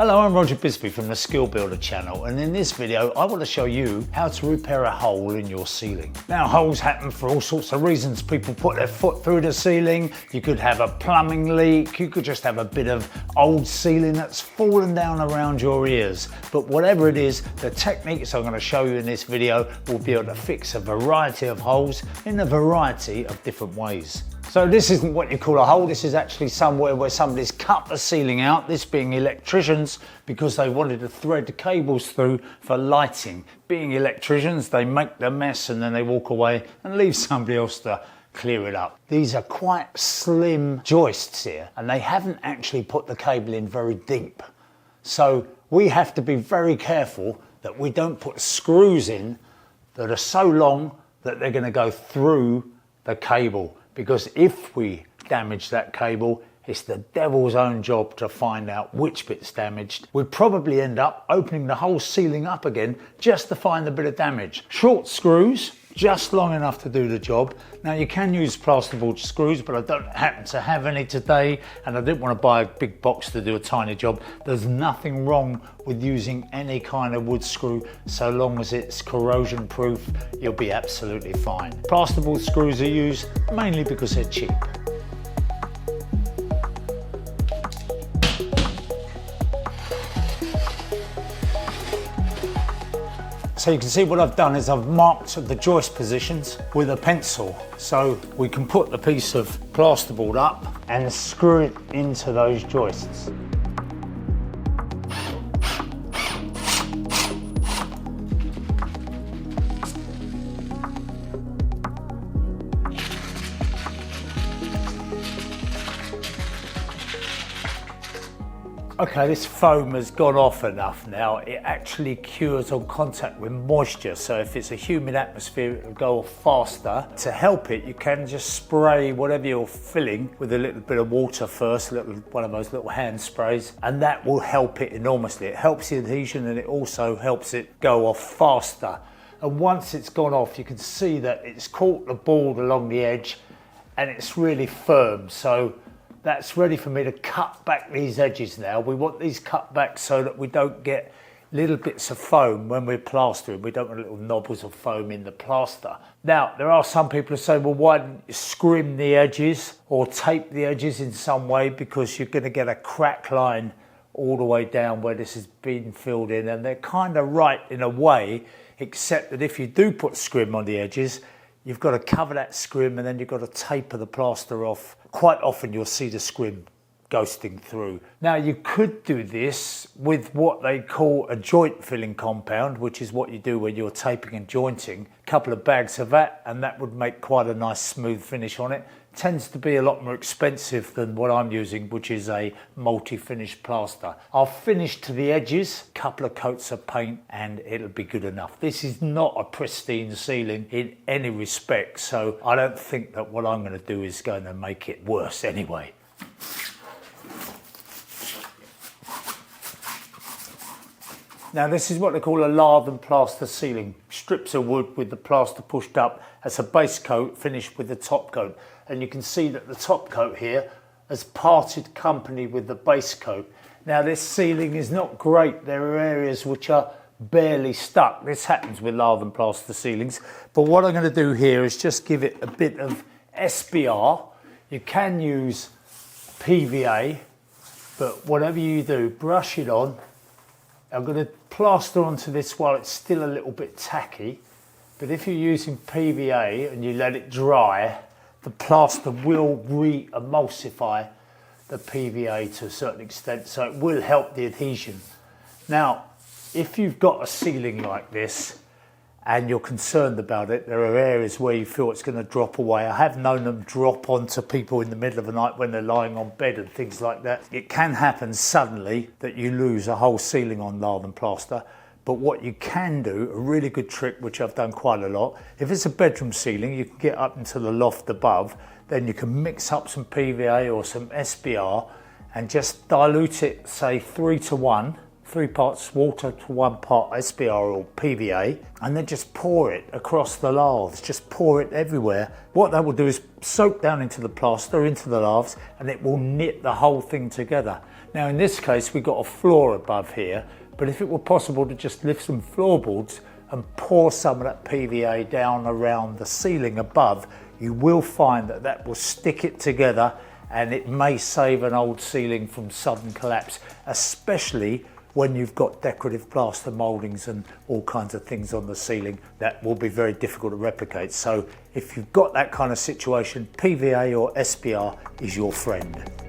Hello, I'm Roger Bisbee from the Skill Builder channel, and in this video I want to show you how to repair a hole in your ceiling. Now, holes happen for all sorts of reasons. People put their foot through the ceiling, you could have a plumbing leak, you could just have a bit of old ceiling that's fallen down around your ears. But whatever it is, the techniques I'm going to show you in this video will be able to fix a variety of holes in a variety of different ways. So this isn't what you call a hole, this is actually somewhere where somebody's cut the ceiling out, this being electricians, because they wanted to thread the cables through for lighting. Being electricians, they make the mess and then they walk away and leave somebody else to clear it up. These are quite slim joists here, and they haven't actually put the cable in very deep. So we have to be very careful that we don't put screws in that are so long that they're going to go through the cable. Because if we damage that cable, it's the devil's own job to find out which bit's damaged. We'd probably end up opening the whole ceiling up again just to find the bit of damage. Short screws, just long enough to do the job. Now, you can use plasterboard screws, but I don't happen to have any today, and I didn't want to buy a big box to do a tiny job. There's nothing wrong with using any kind of wood screw, so long as it's corrosion proof, you'll be absolutely fine. Plasterboard screws are used mainly because they're cheap. So you can see what I've done is I've marked the joist positions with a pencil, so we can put the piece of plasterboard up and screw it into those joists. Okay, this foam has gone off enough now. It actually cures on contact with moisture, so if it's a humid atmosphere, it'll go off faster. To help it, you can just spray whatever you're filling with a little bit of water first, one of those little hand sprays, and that will help it enormously. It helps the adhesion and it also helps it go off faster. And once it's gone off, you can see that it's caught the board along the edge and it's really firm. So that's ready for me to cut back these edges now. We want these cut back so that we don't get little bits of foam when we're plastering. We don't want little knobbles of foam in the plaster. Now, there are some people who say, well, why don't you scrim the edges or tape the edges in some way, because you're going to get a crack line all the way down where this has been filled in. And they're kind of right in a way, except that if you do put scrim on the edges, you've got to cover that scrim and then you've got to taper the plaster off. Quite often you'll see the scrim ghosting through. Now, you could do this with what they call a joint filling compound, which is what you do when you're taping and jointing. A couple of bags of that, and that would make quite a nice smooth finish on it. Tends to be a lot more expensive than what I'm using, which is a multi-finish plaster. I'll finish to the edges, a couple of coats of paint, and it'll be good enough. This is not a pristine ceiling in any respect, so I don't think that what I'm going to do is going to make it worse anyway. Now, this is what they call a lath and plaster ceiling. Strips of wood with the plaster pushed up as a base coat finished with the top coat. And you can see that the top coat here has parted company with the base coat. Now, this ceiling is not great. There are areas which are barely stuck. This happens with lath and plaster ceilings. But what I'm going to do here is just give it a bit of SBR. You can use PVA, but whatever you do, brush it on. I'm going to plaster onto this while it's still a little bit tacky, but if you're using PVA and you let it dry, the plaster will re-emulsify the PVA to a certain extent, so it will help the adhesion. Now, if you've got a ceiling like this and you're concerned about it, there are areas where you feel it's going to drop away. I have known them drop onto people in the middle of the night when they're lying on bed and things like that. It can happen suddenly that you lose a whole ceiling on lath and plaster. But what you can do, a really good trick, which I've done quite a lot, if it's a bedroom ceiling, you can get up into the loft above, then you can mix up some PVA or some SBR and just dilute it, say 3 to 1, 3 parts water to 1 part SBR or PVA, and then just pour it across the laths, just pour it everywhere. What that will do is soak down into the plaster, into the laths, and it will knit the whole thing together. Now in this case we've got a floor above here, but if it were possible to just lift some floorboards and pour some of that PVA down around the ceiling above, you will find that that will stick it together and it may save an old ceiling from sudden collapse, especially when you've got decorative plaster mouldings and all kinds of things on the ceiling that will be very difficult to replicate. So if you've got that kind of situation, PVA or SPR is your friend.